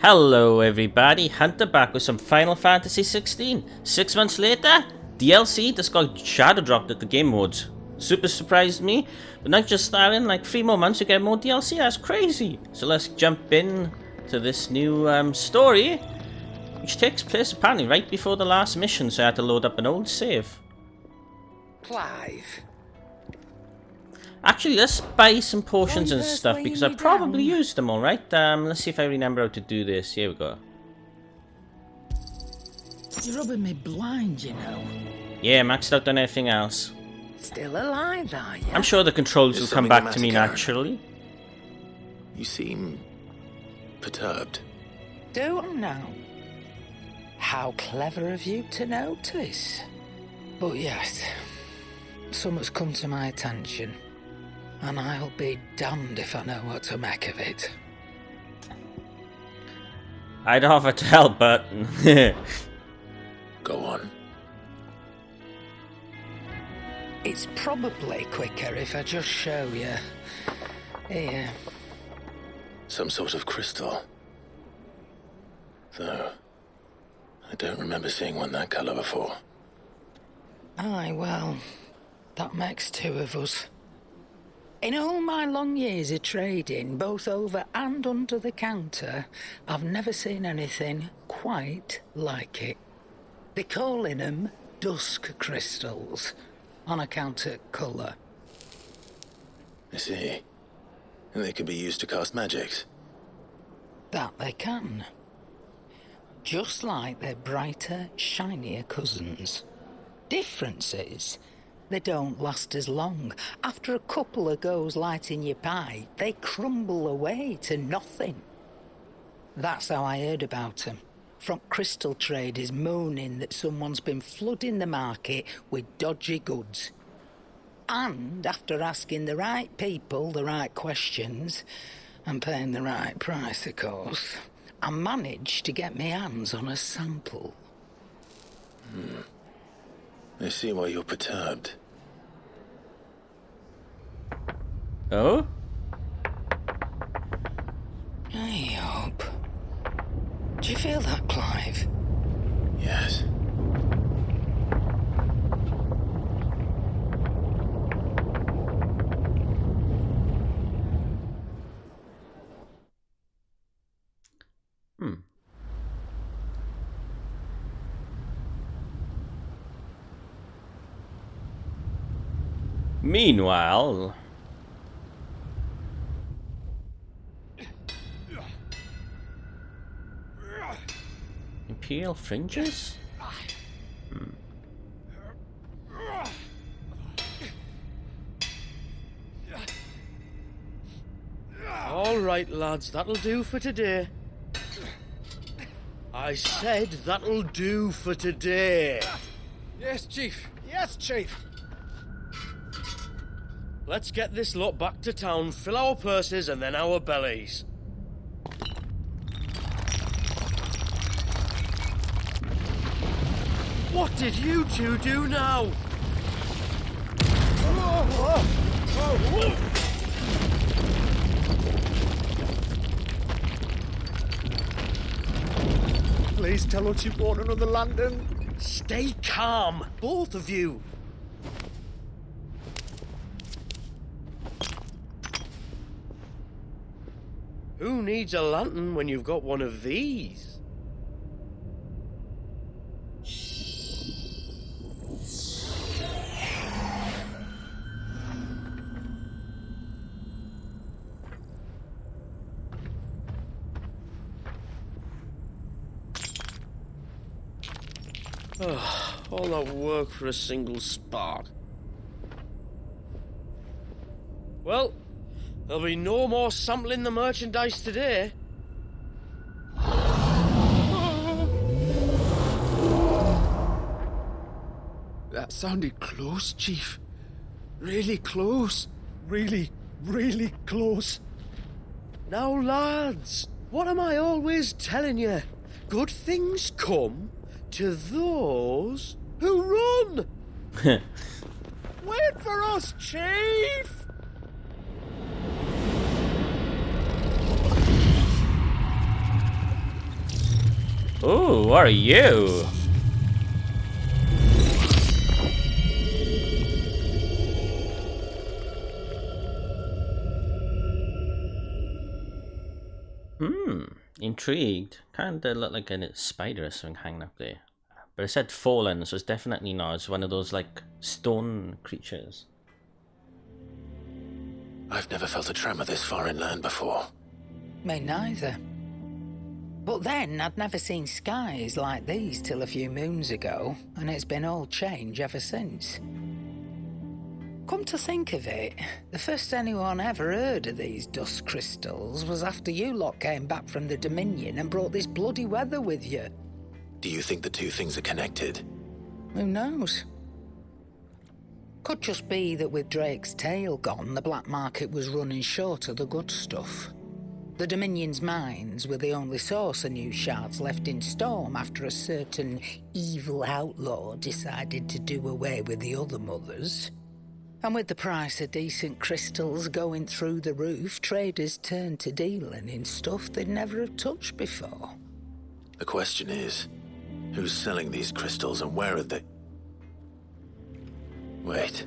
Hello everybody, Hunter back with some Final Fantasy XVI. 6 months later, DLC just got shadow dropped at the game modes. Super surprised me, but not just that, in like 3 more months you get more DLC, that's crazy. So let's jump in to this new story, which takes place apparently right before the last mission, so I had to load up an old save. Clive. Actually, let's buy some potions and stuff because I probably used them all, right? Let's see if I remember how to do this. Here we go. You're rubbing me blind, you know. Yeah, maxed out on everything else. Still alive, are you? I'm sure the controls will come back to me naturally. You seem perturbed. Do I now? How clever of you to notice. But yes, something's come to my attention. And I'll be damned if I know what to make of it. I'd offer to help, but... Go on. It's probably quicker if I just show you. Here. Some sort of crystal. Though, I don't remember seeing one that colour before. Aye, well, that makes two of us. In all my long years of trading, both over and under the counter, I've never seen anything quite like it. They're calling them dusk crystals, on account of colour. I see. And they can be used to cast magics. That they can. Just like their brighter, shinier cousins. Difference is, they don't last as long. After a couple of goes lighting your pipe, they crumble away to nothing. That's how I heard about them. From crystal traders moaning that someone's been flooding the market with dodgy goods. And after asking the right people the right questions, and paying the right price, of course, I managed to get my hands on a sample. I see why you're perturbed. Oh? I hope. Do you feel that, Clive? Yes. Meanwhile... Imperial fringes? All right, lads, that'll do for today. I said that'll do for today. Yes, Chief. Yes, Chief. Let's get this lot back to town, fill our purses and then our bellies. What did you two do now? Please tell us you bought another lantern. Stay calm, both of you. Who needs a lantern when you've got one of these? All that work for a single spark. Well, there'll be no more sampling the merchandise today. That sounded close, Chief. Really close. Really, really close. Now, lads, what am I always telling you? Good things come to those who run. Wait for us, Chief! Ooh, what are you? Intrigued. Kinda look like a spider or something hanging up there. But it said fallen, so it's definitely not. It's one of those, like, stone creatures. I've never felt a tremor this far inland before. Me neither. But then, I'd never seen skies like these till a few moons ago, and it's been all change ever since. Come to think of it, the first anyone ever heard of these dust crystals was after you lot came back from the Dominion and brought this bloody weather with you. Do you think the two things are connected? Who knows? Could just be that with Drake's tail gone, the black market was running short of the good stuff. The Dominion's mines were the only source of new shards left in Storm after a certain evil outlaw decided to do away with the other mothers. And with the price of decent crystals going through the roof, traders turned to dealing in stuff they'd never have touched before. The question is, who's selling these crystals and where are they? Wait.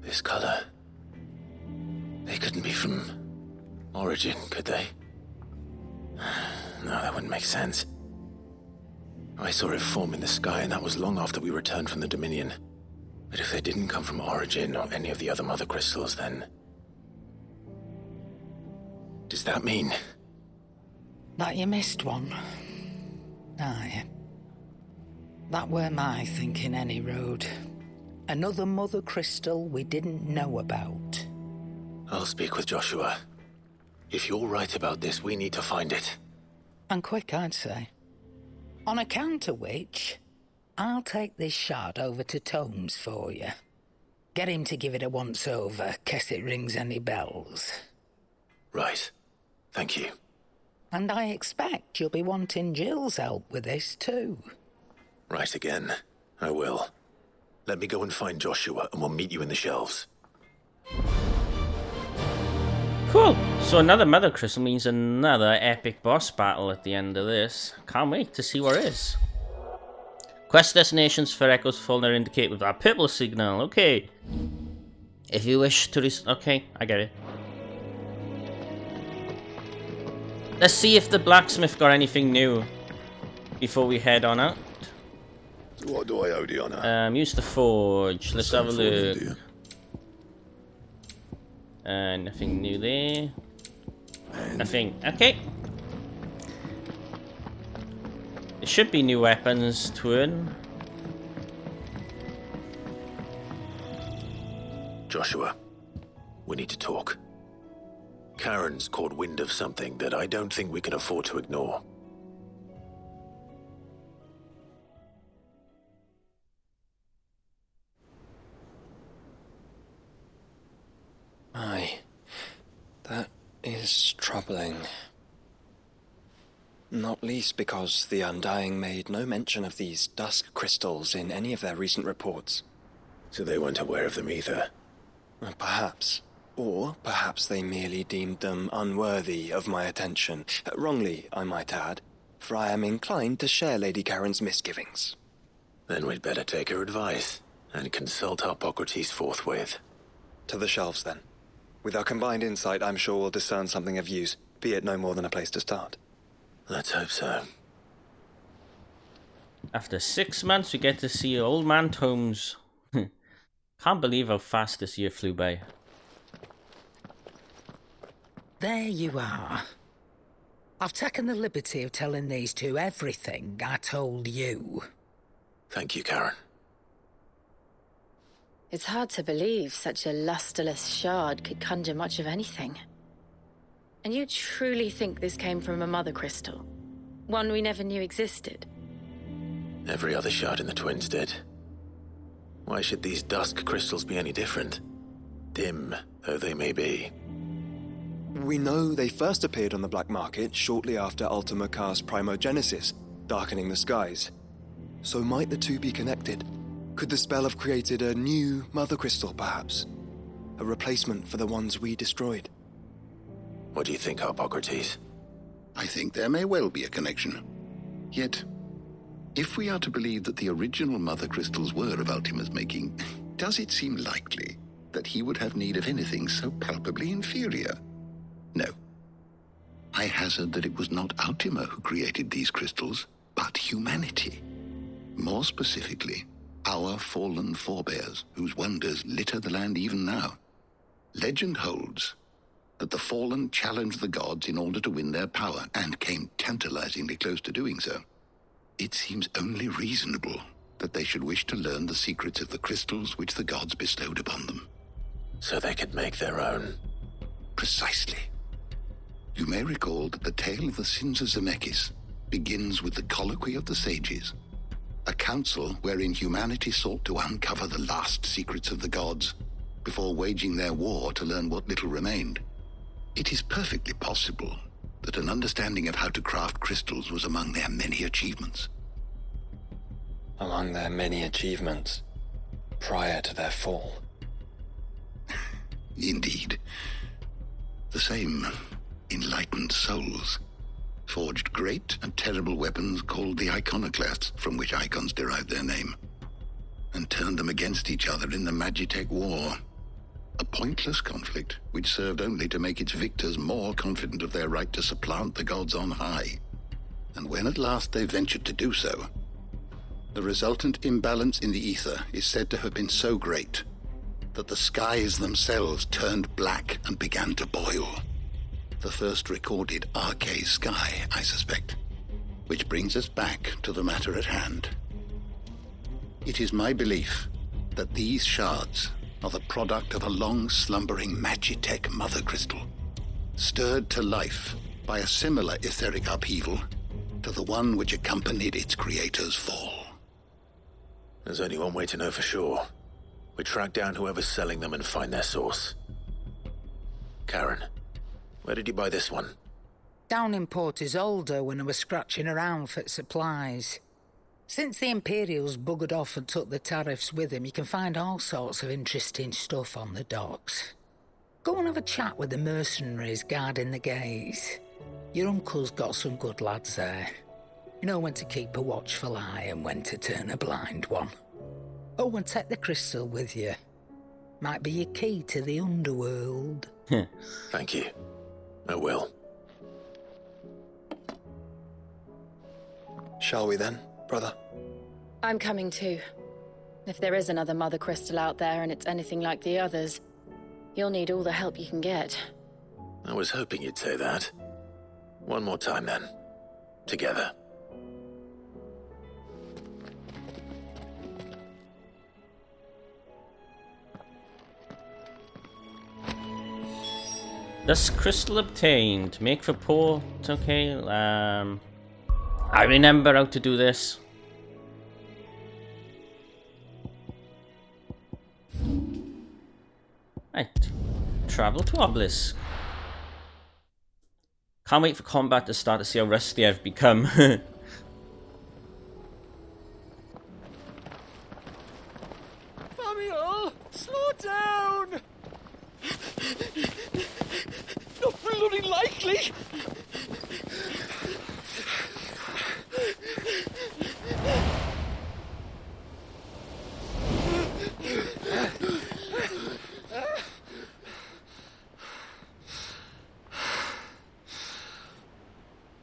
This color. They couldn't be from Origin, could they? No, that wouldn't make sense. I saw it form in the sky, and that was long after we returned from the Dominion. But if they didn't come from Origin or any of the other mother crystals, then... does that mean... That you missed one? Aye. That were my thinking, any road. Another mother crystal we didn't know about. I'll speak with Joshua. If you're right about this, we need to find it. And quick, I'd say. On account of which, I'll take this shard over to Tomes for you. Get him to give it a once-over, case it rings any bells. Right. Thank you. And I expect you'll be wanting Jill's help with this, too. Right again. I will. Let me go and find Joshua, and we'll meet you in the shelves. Cool. So another mother crystal means another epic boss battle at the end of this. Can't wait to see what it is. Quest destinations for Echo's Fulner indicate with that purple signal. Okay. If you wish to okay, I get it. Let's see if the blacksmith got anything new before we head on out. What do I owe the honor? Use the forge. Let's have a look. Nothing new there. Nothing. Okay. There should be new weapons to earn. Joshua, we need to talk. Karen's caught wind of something that I don't think we can afford to ignore. Aye, that is troubling. Not least because the Undying made no mention of these dusk crystals in any of their recent reports. So they weren't aware of them either. Perhaps. Or perhaps they merely deemed them unworthy of my attention. Wrongly, I might add, for I am inclined to share Lady Karen's misgivings. Then we'd better take her advice and consult Hippocrates forthwith. To the shelves, then. With our combined insight, I'm sure we'll discern something of use, be it no more than a place to start. Let's hope so. After 6 months, we get to see Old Man Tomes. Can't believe how fast this year flew by. There you are. I've taken the liberty of telling these two everything I told you. Thank you, Karen. It's hard to believe such a lusterless shard could conjure much of anything. And you truly think this came from a mother crystal? One we never knew existed? Every other shard in the Twins did. Why should these dusk crystals be any different? Dim though they may be. We know they first appeared on the black market shortly after Ultima cast Primogenesis, darkening the skies. So might the two be connected? Could the spell have created a new mother crystal, perhaps? A replacement for the ones we destroyed? What do you think, Hippocrates? I think there may well be a connection. Yet, if we are to believe that the original Mother Crystals were of Ultima's making, does it seem likely that he would have need of anything so palpably inferior? No. I hazard that it was not Ultima who created these crystals, but humanity. More specifically, our fallen forebears, whose wonders litter the land even now. Legend holds that the fallen challenged the gods in order to win their power, and came tantalizingly close to doing so. It seems only reasonable that they should wish to learn the secrets of the crystals which the gods bestowed upon them. So they could make their own. Precisely. You may recall that the tale of the sins of Zemeckis begins with the colloquy of the sages, a council wherein humanity sought to uncover the last secrets of the gods before waging their war to learn what little remained. It is perfectly possible that an understanding of how to craft crystals was among their many achievements. Among their many achievements prior to their fall. Indeed. The same enlightened souls forged great and terrible weapons called the iconoclasts, from which icons derived their name, and turned them against each other in the Magitech War. A pointless conflict which served only to make its victors more confident of their right to supplant the gods on high. And when at last they ventured to do so, the resultant imbalance in the ether is said to have been so great that the skies themselves turned black and began to boil. The first recorded arcane sky, I suspect. Which brings us back to the matter at hand. It is my belief that these shards are the product of a long-slumbering Magitech mother crystal, stirred to life by a similar etheric upheaval to the one which accompanied its creator's fall. There's only one way to know for sure. We track down whoever's selling them and find their source. Karen, where did you buy this one? Down in Port Isolde when I was scratching around for supplies. Since the Imperials buggered off and took the tariffs with them, you can find all sorts of interesting stuff on the docks. Go and have a chat with the mercenaries guarding the gates. Your uncle's got some good lads there. You know when to keep a watchful eye and when to turn a blind one. Oh, and take the crystal with you. Might be your key to the underworld. Thank you. I will. Shall we then, brother? I'm coming too. If there is another Mother Crystal out there and it's anything like the others, you'll need all the help you can get. I was hoping you'd say that. One more time then. Together. This crystal obtained. Make for port. Okay. I remember how to do this. Right. Travel to Obelisk. Can't wait for combat to start to see how rusty I've become. Samuel, slow down! Not bloody likely!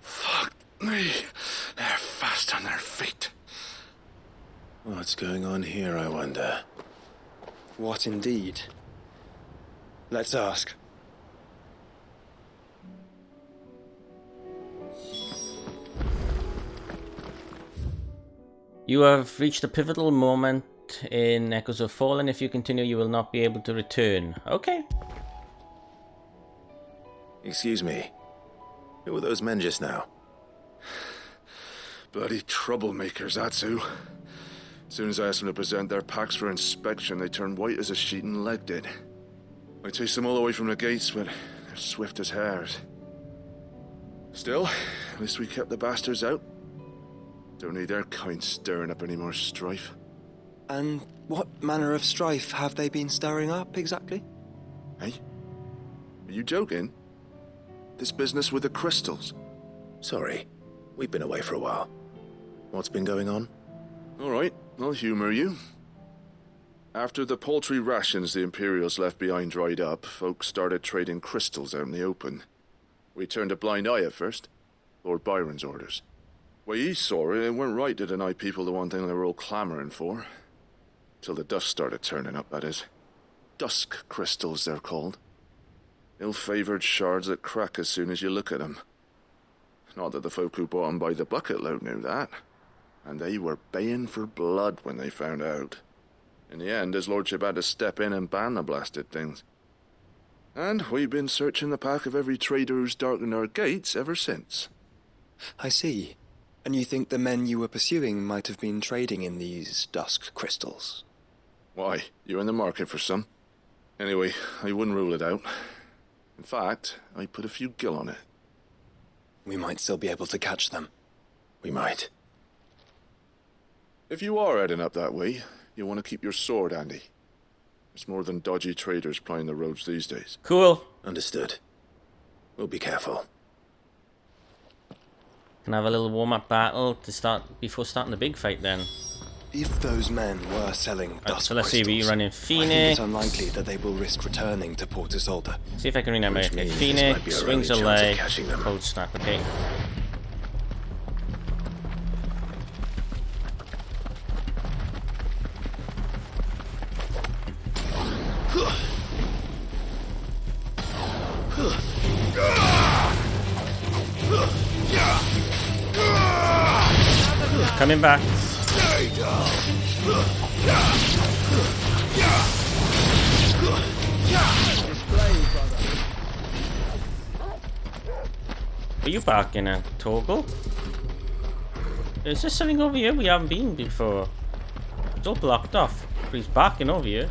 Fuck me. They're fast on their feet. What's going on here, I wonder? What indeed? Let's ask. You have reached a pivotal moment in Echoes of Fallen. If you continue, you will not be able to return. Okay. Excuse me. Who were those men just now? Bloody troublemakers, that's who. As soon as I asked them to present their packs for inspection, they turned white as a sheet and legged it. I chased them all away from the gates, but they're swift as hares. Still, at least we kept the bastards out. Don't need their kind stirring up any more strife. And what manner of strife have they been stirring up, exactly? Hey? Are you joking? This business with the crystals? Sorry. We've been away for a while. What's been going on? All right, I'll humor you. After the paltry rations the Imperials left behind dried up, folks started trading crystals out in the open. We turned a blind eye at first. Lord Byron's orders. Way he saw it, it weren't right to deny people the one thing they were all clamoring for. Till the dust started turning up, that is. Dusk crystals, they're called. Ill-favoured shards that crack as soon as you look at them. Not that the folk who bought them by the bucket load knew that. And they were baying for blood when they found out. In the end, his lordship had to step in and ban the blasted things. And we've been searching the pack of every trader who's darkened our gates ever since. I see. And you think the men you were pursuing might have been trading in these dusk crystals? Why, you're in the market for some. Anyway, I wouldn't rule it out. In fact, I put a few gil on it. We might still be able to catch them. We might. If you are heading up that way, you'll want to keep your sword handy. There's more than dodgy traders plying the roads these days. Cool. Understood. We'll be careful. Can have a little warm-up battle to start before starting the big fight then. If those men were selling dusk so let's see, we run in I think Phoenix. it's unlikely that they will risk returning to Port Isolde. See if I can remember. Which Okay, means this might be Phoenix, our Wings only of chance of Light, catching them. Cold Snap, okay. Coming back. Are you barking at Torgal? Is there something over here we haven't been before? It's all blocked off. But he's barking over here.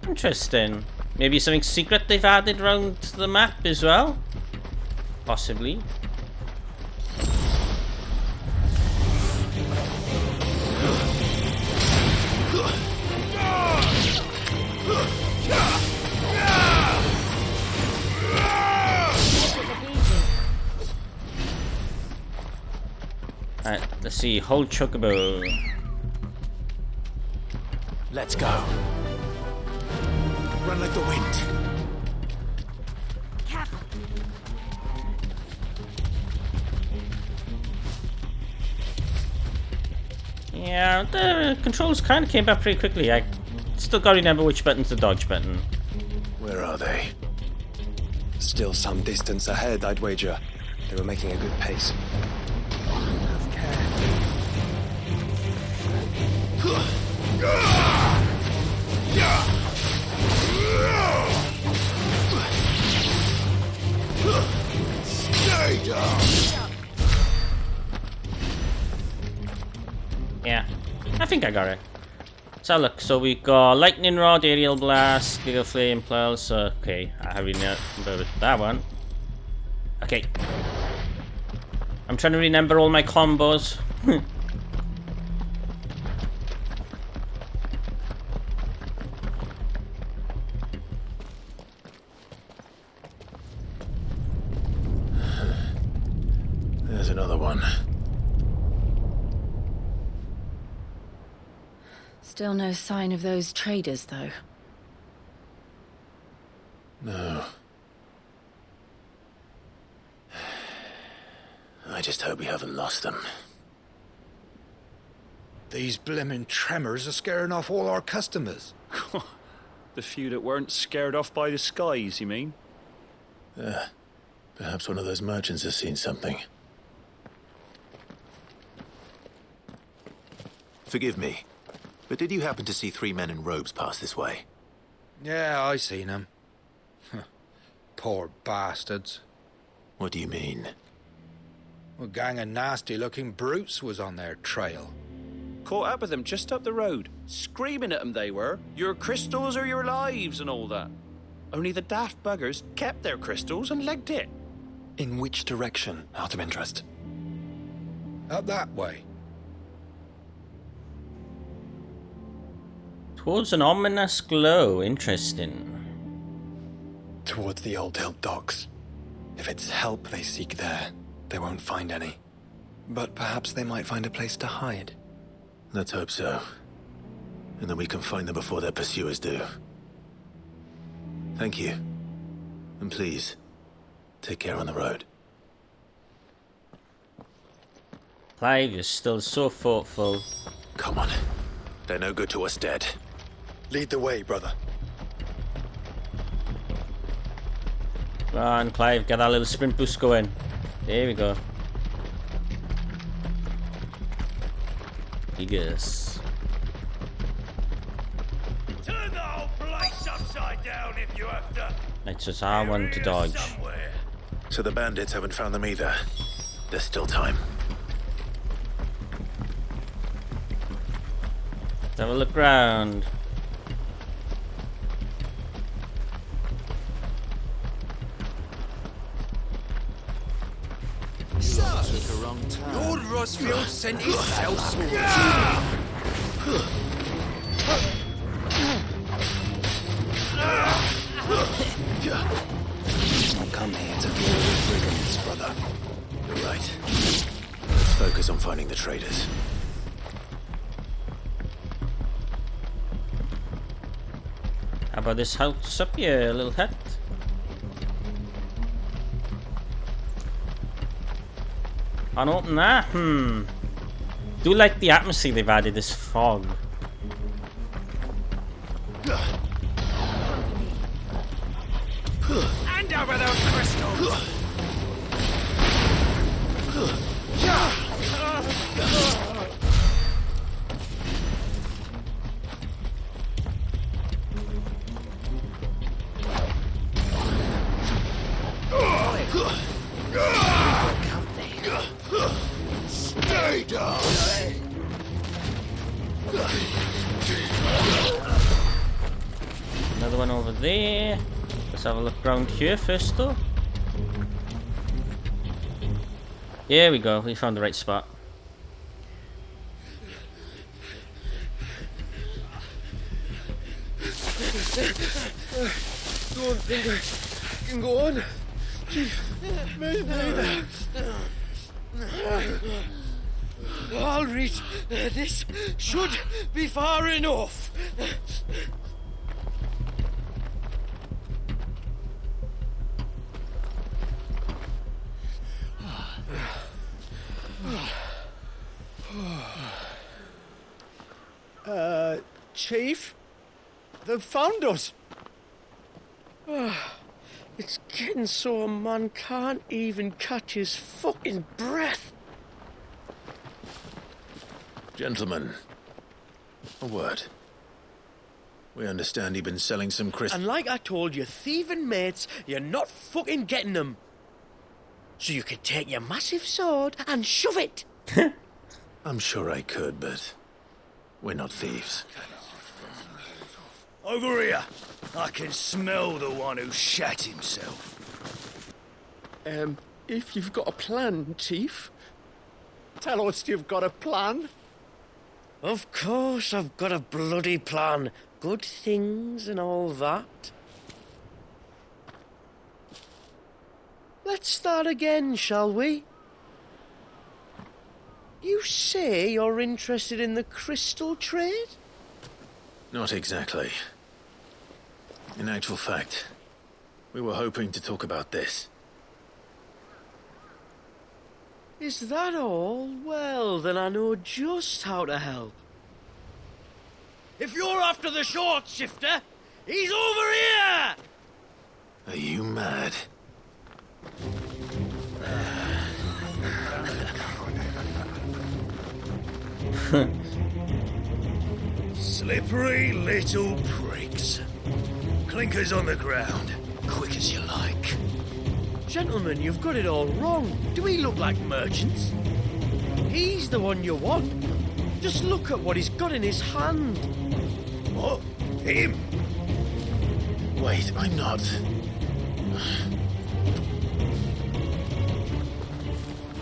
Interesting. Maybe something secret they've added around the map as well? Possibly. Alright, let's see. Hold Chocobo. Let's go. Run like the wind. Yeah, the controls kind of came back pretty quickly. I still gotta remember which button's the dodge button. Where are they? Still some distance ahead, I'd wager. They were making a good pace. Stay down. Yeah, I think I got it. So look, so we got Lightning Rod, Aerial Blast, Bigger Flame Pulse. Okay, I have remembered that one. Okay. I'm trying to remember all my combos. There's another one. Still no sign of those traders, though. No. I just hope we haven't lost them. These blimmin' tremors are scaring off all our customers. The few that weren't scared off by the skies, you mean? Perhaps one of those merchants has seen something. Forgive me, but did you happen to see 3 men in robes pass this way? Yeah, I seen them. Poor bastards. What do you mean? A gang of nasty-looking brutes was on their trail. Caught up with them just up the road, screaming at them they were. Your crystals are your lives and all that. Only the daft buggers kept their crystals and legged it. In which direction, out of interest? Up that way. Towards an ominous glow. Interesting. Towards the Old Hill docks. If it's help they seek there, they won't find any. But perhaps they might find a place to hide. Let's hope so. And then we can find them before their pursuers do. Thank you. And please, take care on the road. Clive, you're still so thoughtful. Come on. They're no good to us dead. Lead the way, brother. Come on, Clive, get that little sprint boost going. There we go. Yes. Turn the whole place upside down if you have to. It's just R1 to dodge. So the bandits haven't found them either. There's still time. Let's have a look round. Lord Rosfield sent his sellsword. I'll come here to deal with brigands, brother. You're right. Let's focus on finding the traitors. How about this house up here, little hut? Can't open that? Do like the atmosphere they've added, this fog. Hand over those crystals! Stay down! Another one over there. Let's have a look around here first though. Here we go, we found the right spot. Don't think I can go on. Me neither. I'll reach. This should be far enough. Chief? They've found us. It's getting so a man can't even catch his fucking breath. Gentlemen, a word. We understand you've been selling some crystals. And like I told you, thieving mates, you're not fucking getting them. So you could take your massive sword and shove it. I'm sure I could, but we're not thieves. Over here. I can smell the one who shat himself. If you've got a plan, Chief. Tell us you've got a plan. Of course I've got a bloody plan. Good things and all that. Let's start again, shall we? You say you're interested in the crystal trade? Not exactly. In actual fact, we were hoping to talk about this. Is that all? Well, then I know just how to help. If you're after the short shifter, he's over here! Are you mad? Slippery little pricks. Clinkers on the ground, quick as you like. Gentlemen, you've got it all wrong. Do we look like merchants? He's the one you want. Just look at what he's got in his hand. What? Him? Wait, I'm not.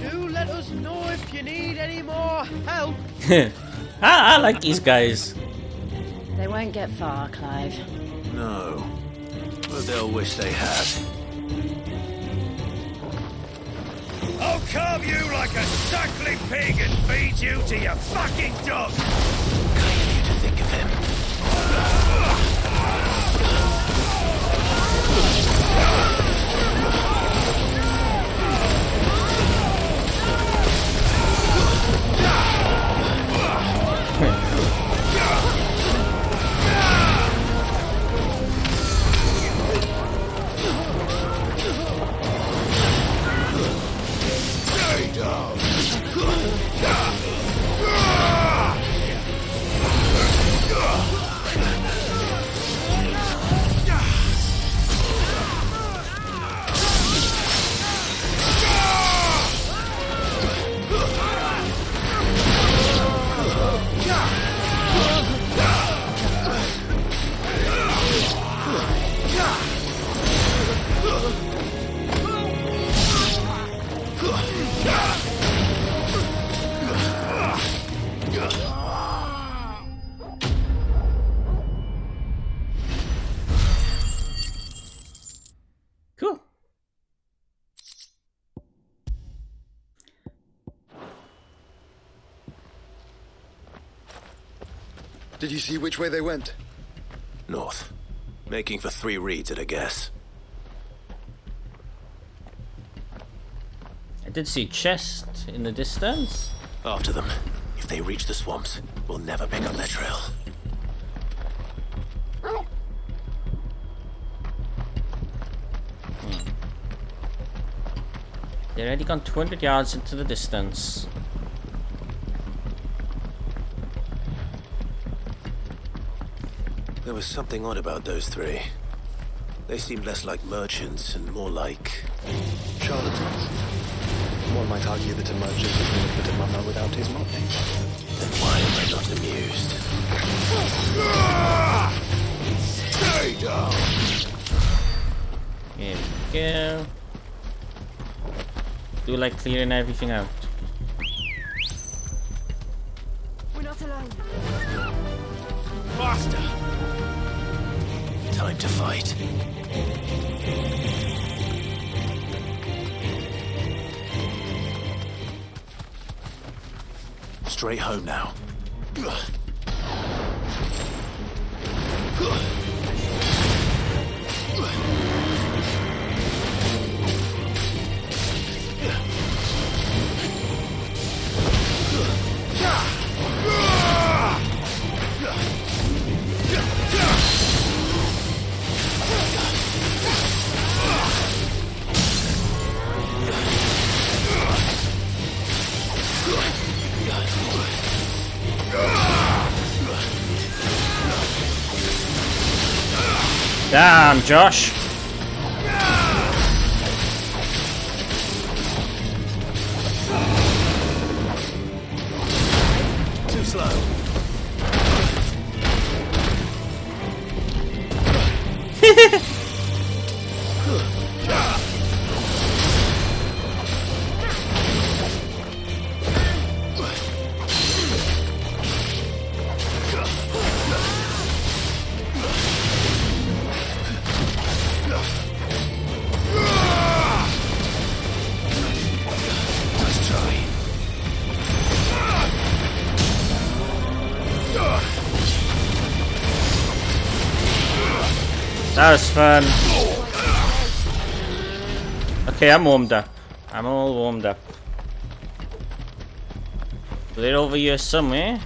Do let us know if you need any more help. I like these guys. They won't get far, Clive. No, but they'll wish they had. I'll carve you like a suckling pig and feed you to your fucking dog! Kind of you to think of him. Cool. Did you see which way they went? North. Making for 3 reeds at a guess. I did see chest in the distance. After them. If they reach the swamps, we'll never pick up their trail. They're already gone 200 yards into the distance. There was something odd about those 3. They seemed less like merchants and more like... Charlatans. One might argue that a merchant is going to put a mummer without his money. Then why am I not amused? Stay down! Here we go. Do like clearing everything out. We're not alone. Faster! Time to fight. Straight home now. Damn, Josh. Too slow. That was fun. Okay, I'm warmed up. I'm all warmed up. They're over here somewhere.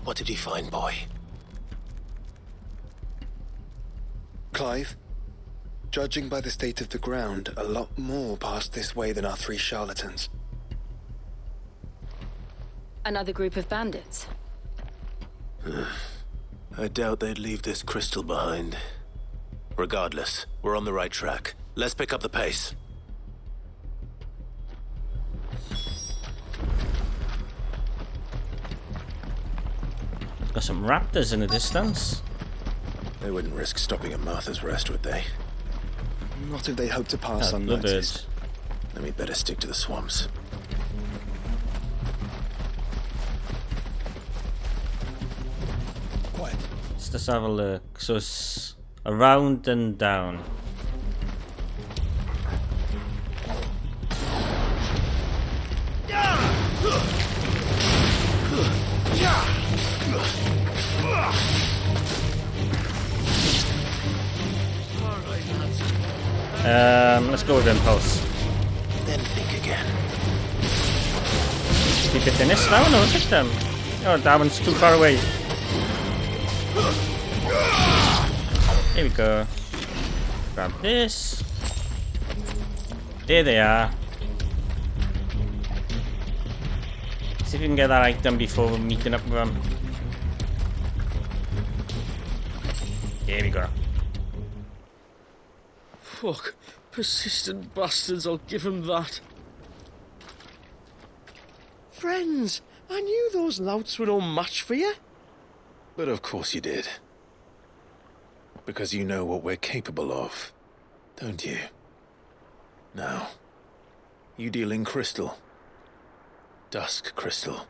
What did you find, boy? Clive, judging by the state of the ground, a lot more passed this way than our 3 charlatans. Another group of bandits. I doubt they'd leave this crystal behind. Regardless, we're on the right track. Let's pick up the pace. Got some raptors in the distance. They wouldn't risk stopping at Martha's Rest, would they? Not if they hope to pass Bluebirds. unnoticed. Then we'd better stick to the swamps. Let's just have a look. So it's around and down. Let's go with Impulse. Then think again. Keep it in this now? No, hit them. Oh, that one's too far away. There we go. Grab this. There they are. See if we can get that item before we're meeting up with them. There we go. Fuck. Persistent bastards, I'll give them that. Friends, I knew those louts were no match for you. But of course you did. Because you know what we're capable of, don't you? Now, you deal in crystal. Dusk crystal.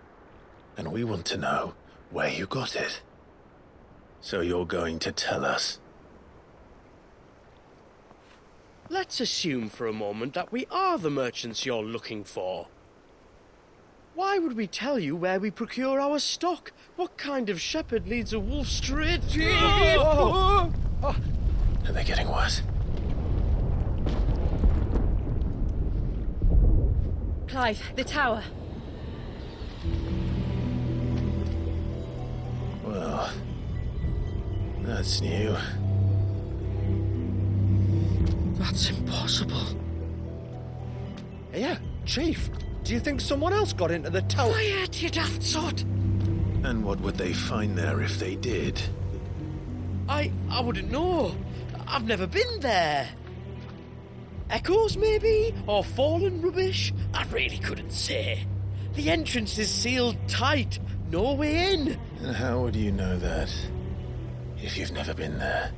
And we want to know where you got it. So you're going to tell us. Let's assume for a moment that we are the merchants you're looking for. Why would we tell you where we procure our stock? What kind of shepherd leads a wolf straight? Are they getting worse? Clive, the tower. Well, that's new. That's impossible. Yeah, Chief. Do you think someone else got into the tower? Quiet, you daft sot! And what would they find there if they did? I wouldn't know. I've never been there. Echoes, maybe? Or fallen rubbish? I really couldn't say. The entrance is sealed tight. No way in. And how would you know that? If you've never been there?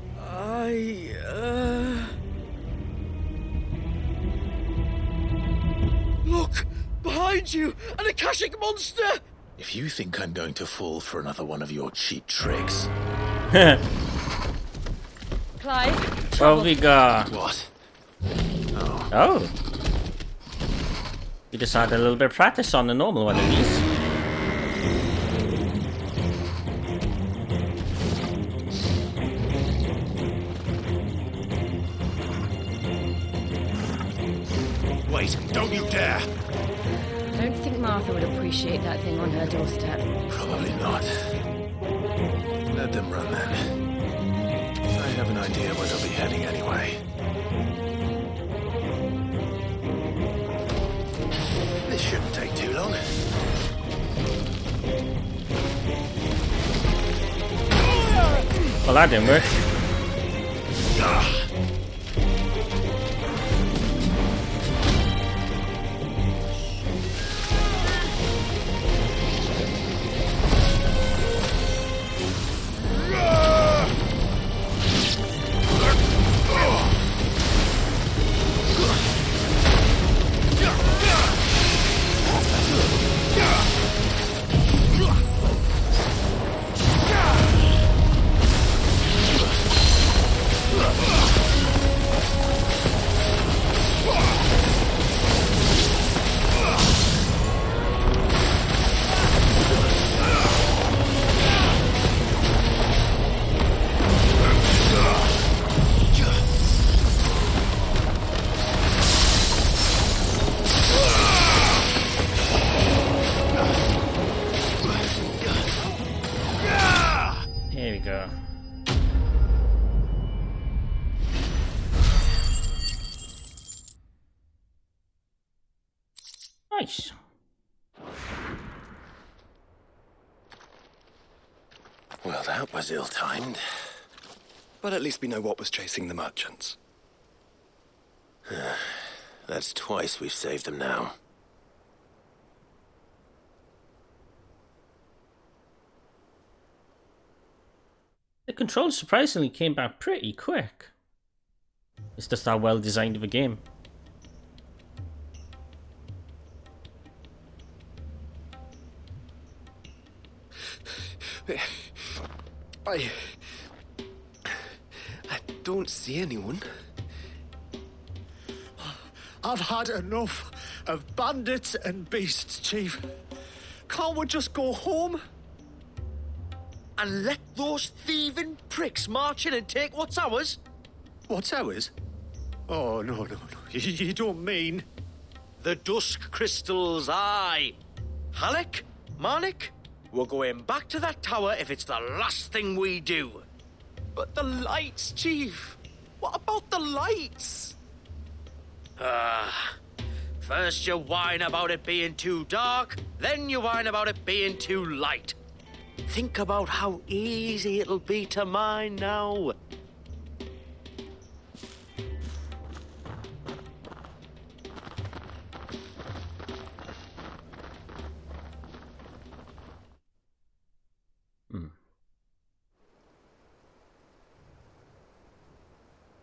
Look! Behind you! An Akashic monster! If you think I'm going to fall for another one of your cheap tricks... Clive, What we got? What? Oh. You just had a little bit of practice on the normal one of these. Wait, don't you dare! I don't think Martha would appreciate that thing on her doorstep. Probably not. Let them run then. I have an idea where they'll be heading anyway. This shouldn't take too long. Well, that didn't work. Here we go. Nice. Well, that was ill-timed. But at least we know what was chasing the merchants. That's twice we've saved them now. The controls surprisingly came back pretty quick. It's just how well designed of a game. I don't see anyone. I've had enough of bandits and beasts, Chief. Can't we just go home? And let those thieving pricks march in and take what's ours? What's ours? Oh, no. You don't mean... The dusk crystals, aye. Halleck? Marnik? We're going back to that tower if it's the last thing we do. But the lights, Chief. What about the lights? First you whine about it being too dark, then you whine about it being too light. Think about how easy it'll be to mine now.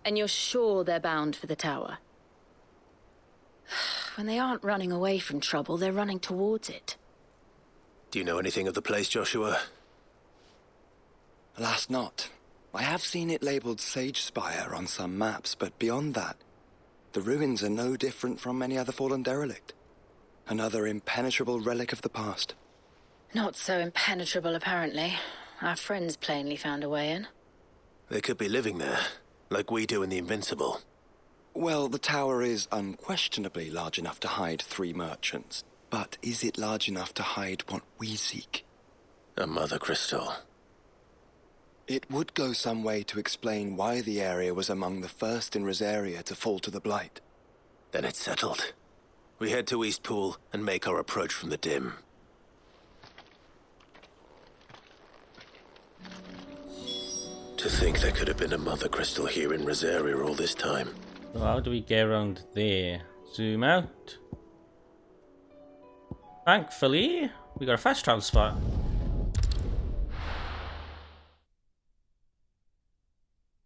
And you're sure they're bound for the tower? When they aren't running away from trouble, they're running towards it. Do you know anything of the place, Joshua? Alas, not. I have seen it labeled Sage Spire on some maps, but beyond that, the ruins are no different from any other fallen derelict. Another impenetrable relic of the past. Not so impenetrable, apparently. Our friends plainly found a way in. They could be living there, like we do in the Invincible. Well, the tower is unquestionably large enough to hide 3 merchants. But is it large enough to hide what we seek? A mother crystal. It would go some way to explain why the area was among the first in Rosaria to fall to the Blight. Then it's settled. We head to Eastpool and make our approach from the dim. To think there could have been a mother crystal here in Rosaria all this time. So how do we get around there? Zoom out. Thankfully, we got a fast travel spot.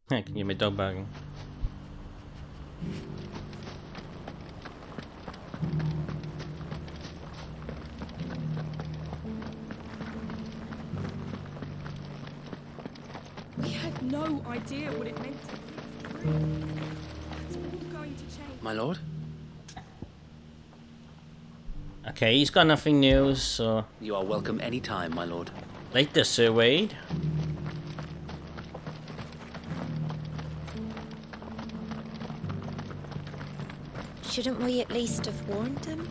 Can you hear my dog barking? We had no idea what it meant to be. It's all going to change. My lord? Okay, he's got nothing new, so... You are welcome any time, my lord. Later, Sir Wade. Shouldn't we at least have warned him?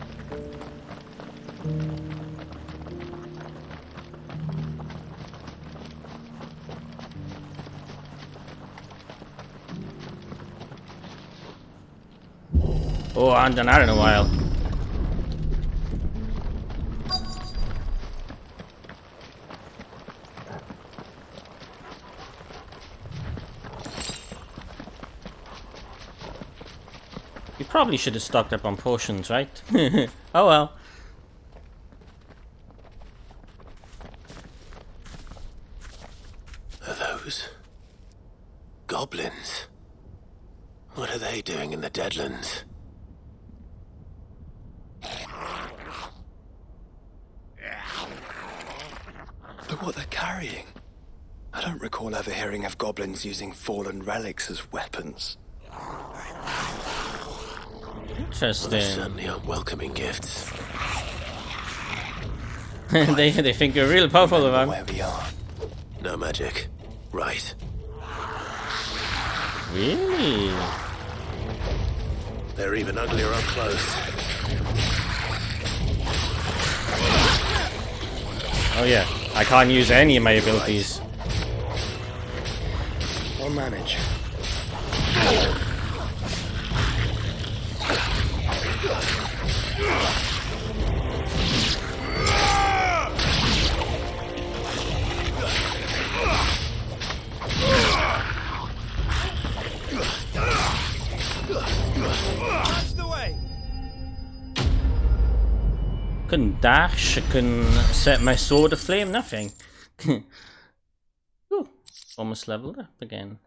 Oh, I haven't done that in a while. You probably should have stocked up on potions, right? Oh well. Are those goblins? What are they doing in the Deadlands? Look what they're carrying. I don't recall ever hearing of goblins using fallen relics as weapons. Interesting. Well, they're certainly unwelcoming gifts. they think you're real powerful, man. Where we are. No magic. Right. Really? They're even uglier up close. Oh yeah, I can't use any of my abilities. We'll manage. That's the way. Couldn't dash, I couldn't set my sword aflame, nothing. Ooh, almost leveled up again.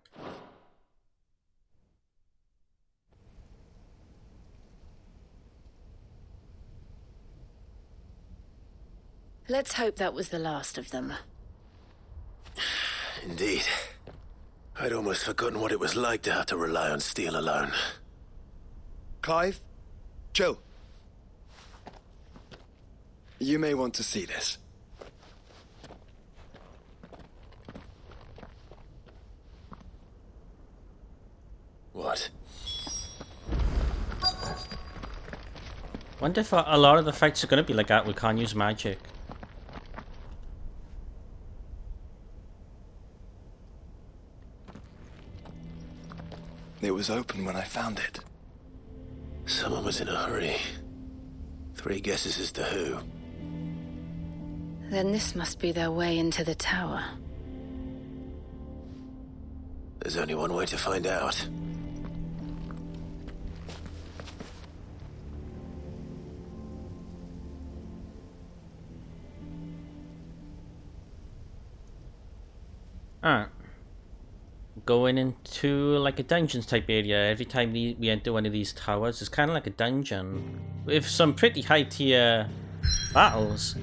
Let's hope that was the last of them. Indeed. I'd almost forgotten what it was like to have to rely on steel alone. Clive? Joe? You may want to see this. What? Wonder if a lot of the fights are going to be like that. We can't use magic. It was open when I found it. Someone was in a hurry. 3 guesses as to who. Then this must be their way into the tower. There's only one way to find out. Alright. Going into like a dungeons type area. Every time we enter one of these towers, it's kind of like a dungeon with some pretty high tier battles.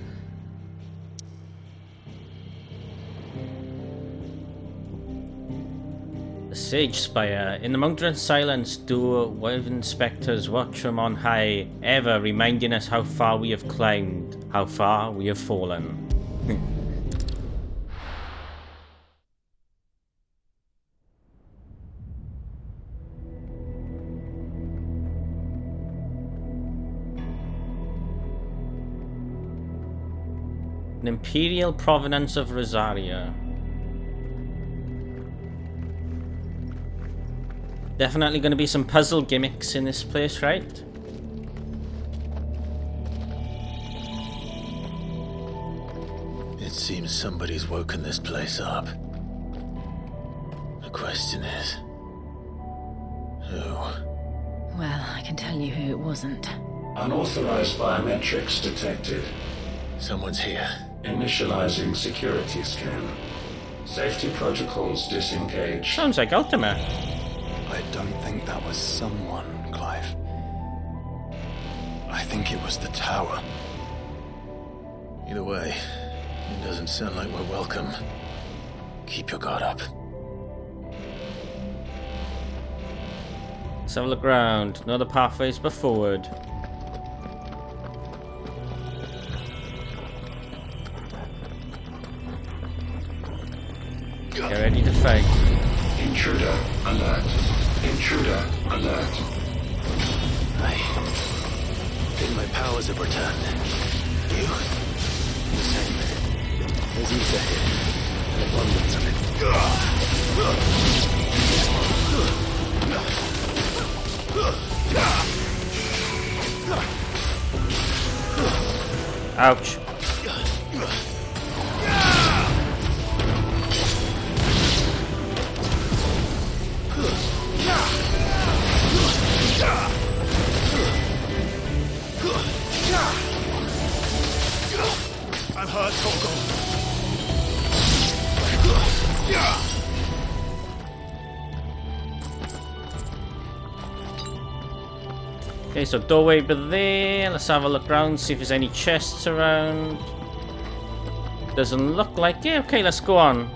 The Sage Spire. In the mountain silence, do woven spectres watch from on high, ever reminding us how far we have climbed, how far we have fallen. An Imperial Provenance of Rosaria. Definitely going to be some puzzle gimmicks in this place, right? It seems somebody's woken this place up. The question is, who? Well, I can tell you who it wasn't. Unauthorized biometrics detected. Someone's here. Initializing security scan. Safety protocols disengaged. Sounds like Ultima. I don't think that was someone, Clive. I think it was the tower. Either way, it doesn't sound like we're welcome. Keep your guard up. Let's have a look around. No other pathways but forward. Get ready to fight. Intruder alert. Intruder alert. I think my powers have returned. You? The same. There's ether here. An abundance of it. Ouch. I'm hurt, Togo. Okay, so doorway over there. Let's have a look around, see if there's any chests around. Doesn't look like it. Okay, let's go on.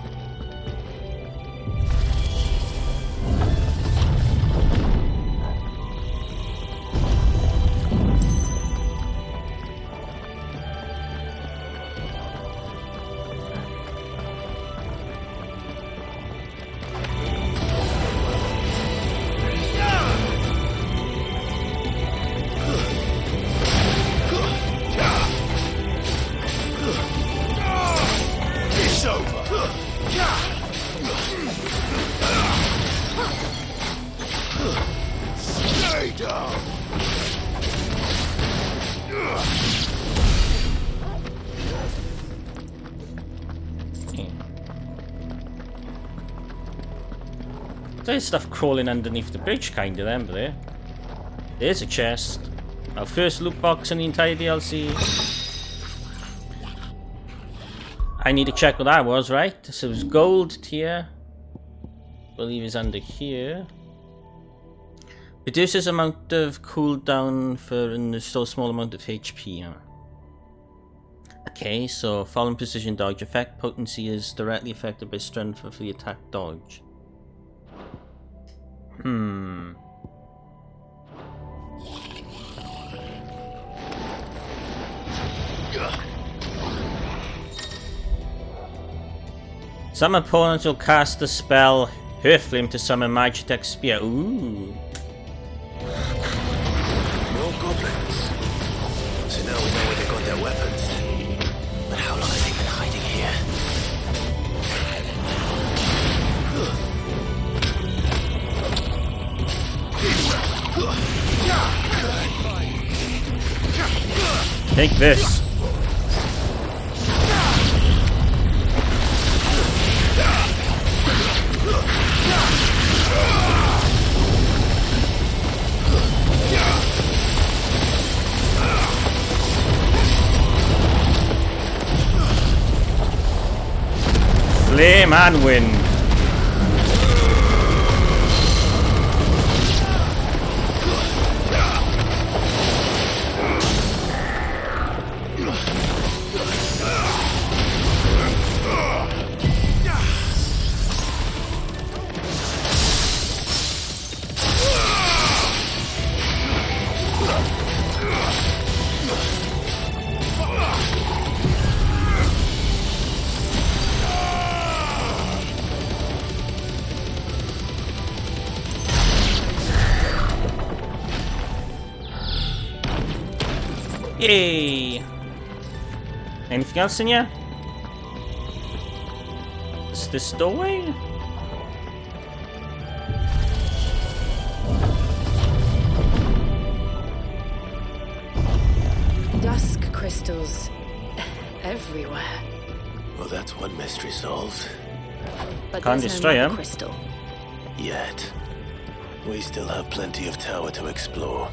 There's stuff crawling underneath the bridge, kinda, then, there. There's a chest. Our first loot box in the entire DLC. I need to check what that was, right? So it was gold tier. I believe it's under here. Reduces amount of cooldown for a so small amount of HP. Okay, so fallen precision dodge effect. Potency is directly affected by strength of the attack dodge. Some opponents will cast the spell Earthflame to summon Magitech Spear. Ooh. More goblins. their weapons. But how long have they been hiding here? Take this. Flame and wind. Yay! Anything else in here? Is this doorway? Dusk crystals everywhere. Well, that's one mystery solved. But Can't there's destroy no mother him. crystal. Yet. We still have plenty of tower to explore.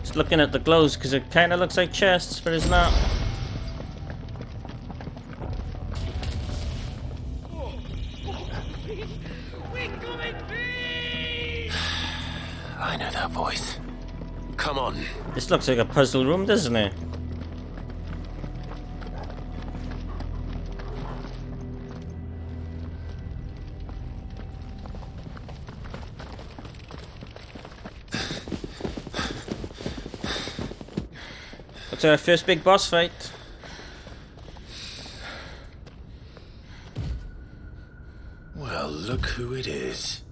Just looking at the glows because it kind of looks like chests, but it's not. I know that voice. Come on. This looks like a puzzle room, doesn't it? What's our first big boss fight? Well, look who it is.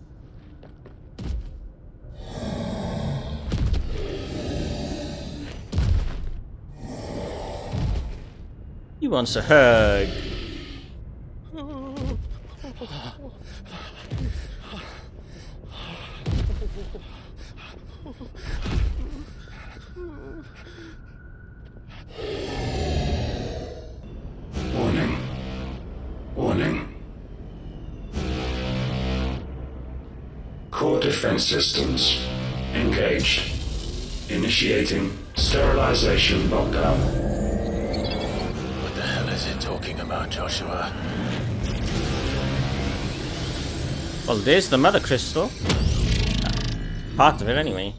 He wants a hug. Warning. Warning. Core defense systems engaged. Initiating sterilization lockdown. What the hell is it talking about, Joshua? Well, there's the mother crystal. Part of it, anyway.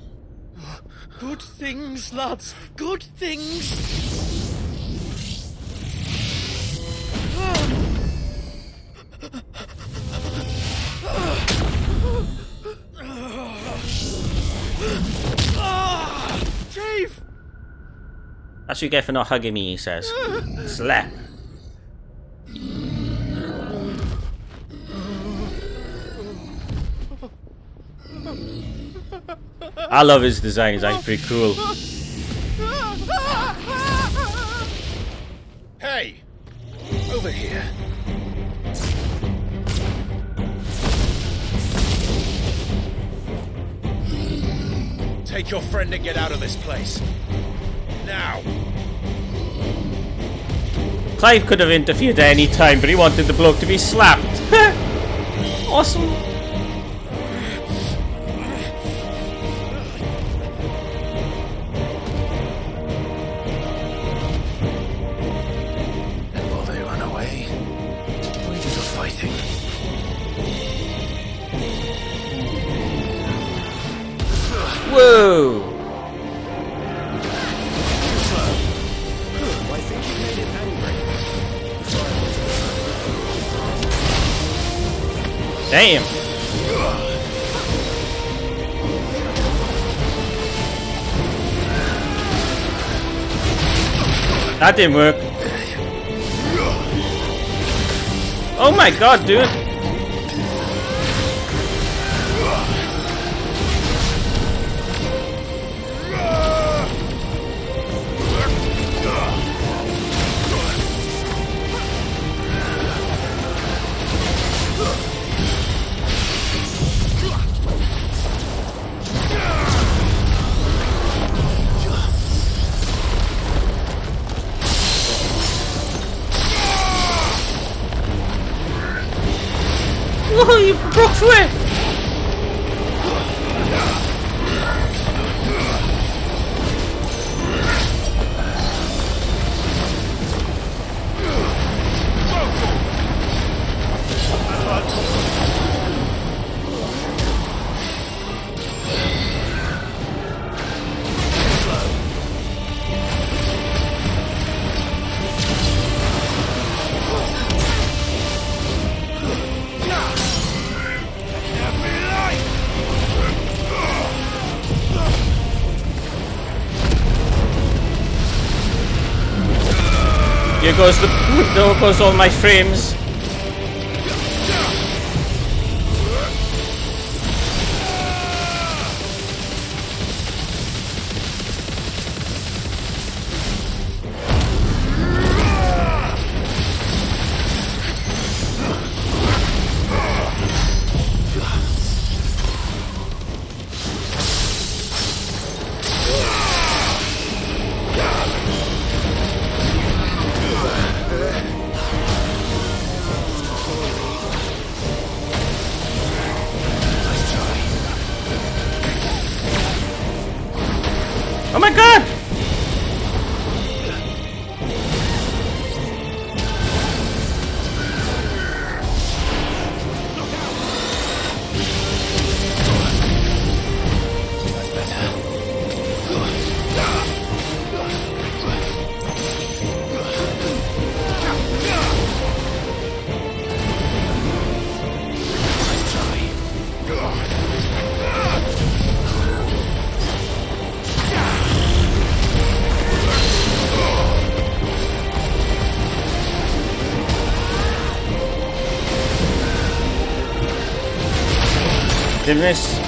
Good things, lads. Good things. Chief! That's what you get for not hugging me, he says. Slap. I love his design, he's actually pretty cool. Hey! Over here. Take your friend and get out of this place. Now! Clive could have interfered at any time, but he wanted the bloke to be slapped. Awesome. And while they run away, we do the fighting. Whoa! I think you made it angry. Damn! That didn't work. Oh my god, dude! There goes all my frames. Oh my god! Goodness.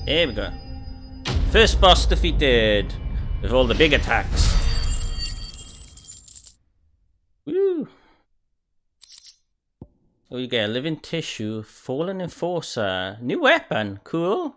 There we go. First boss defeated with all the big attacks. Woo! Oh, you get a living tissue, fallen enforcer, new weapon, cool.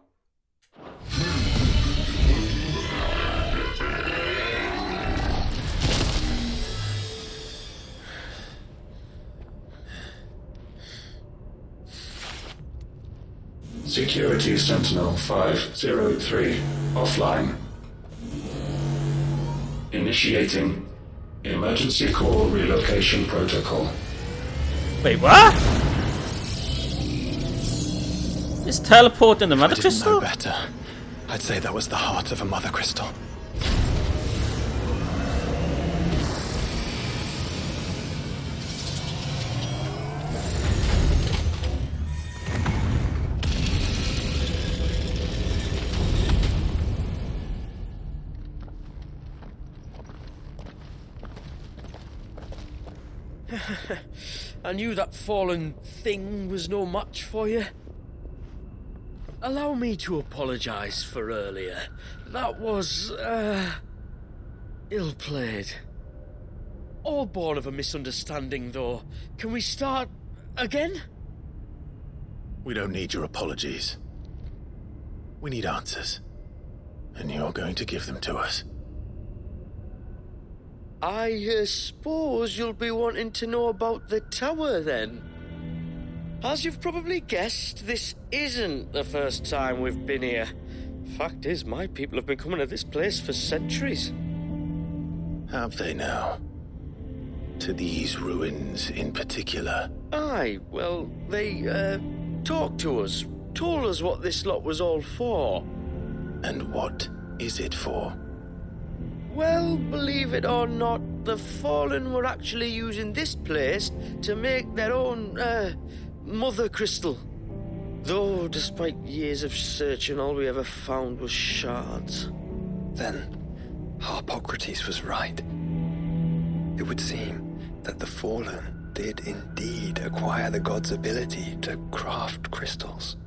Security Sentinel 503 offline. Initiating emergency call relocation protocol. Wait, what? Is teleporting the Mother Crystal? If I didn't know better, I'd say that was the heart of a Mother Crystal. I knew that fallen thing was no match for you. Allow me to apologise for earlier. That was, ill-played. All born of a misunderstanding, though. Can we start again? We don't need your apologies. We need answers. And you're going to give them to us. I suppose you'll be wanting to know about the tower, then. As you've probably guessed, this isn't the first time we've been here. Fact is, my people have been coming to this place for centuries. Have they now? To these ruins in particular? Aye, well, they, talked to us, told us what this lot was all for. And what is it for? Well, believe it or not, the Fallen were actually using this place to make their own, Mother Crystal. Though, despite years of searching, all we ever found was shards. Then, Harpocrates was right. It would seem that the Fallen did indeed acquire the god's ability to craft crystals.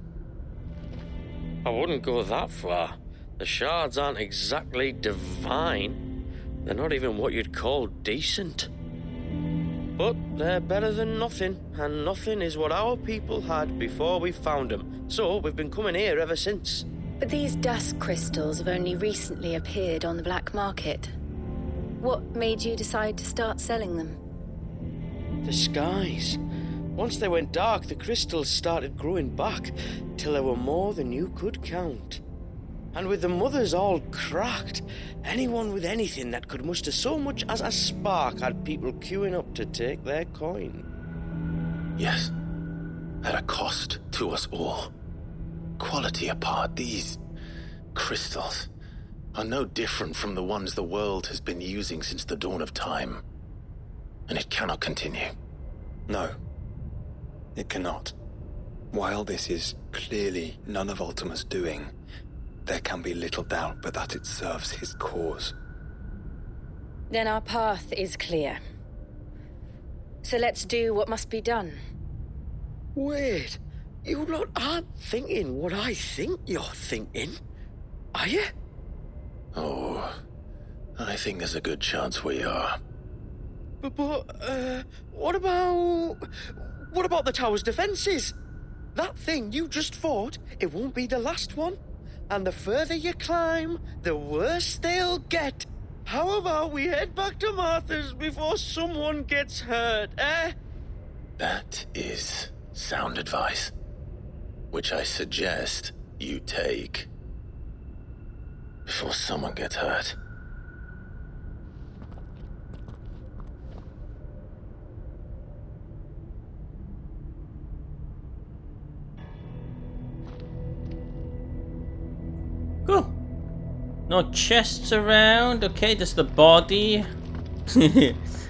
I wouldn't go that far. The shards aren't exactly divine. They're not even what you'd call decent. But they're better than nothing, and nothing is what our people had before we found them. So we've been coming here ever since. But these dusk crystals have only recently appeared on the black market. What made you decide to start selling them? The skies. Once they went dark, the crystals started growing back, till there were more than you could count. And with the mothers all cracked, anyone with anything that could muster so much as a spark had people queuing up to take their coin. Yes, at a cost to us all. Quality apart, these crystals are no different from the ones the world has been using since the dawn of time. And it cannot continue. No, it cannot. While this is clearly none of Ultima's doing, there can be little doubt but that it serves his cause. Then our path is clear. So let's do what must be done. Wait, you lot aren't thinking what I think you're thinking, are you? Oh, I think there's a good chance we are. But what about the tower's defenses? That thing you just fought, it won't be the last one. And the further you climb, the worse they'll get. How about we head back to Martha's before someone gets hurt, eh? That is sound advice, which I suggest you take before someone gets hurt. Cool. No chests around. Okay, just the body.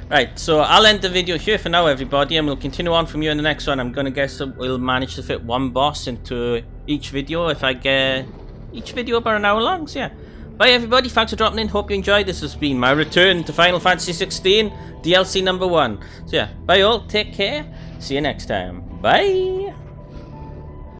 Right, so I'll end the video here for now, everybody, and we'll continue on from here in the next one. I'm gonna guess we'll manage to fit one boss into each video if I get each video about an hour long. So yeah, bye everybody. Thanks for dropping in. Hope you enjoyed. This has been my return to Final Fantasy XVI DLC number 1. So yeah, bye all. Take care. See you next time. Bye.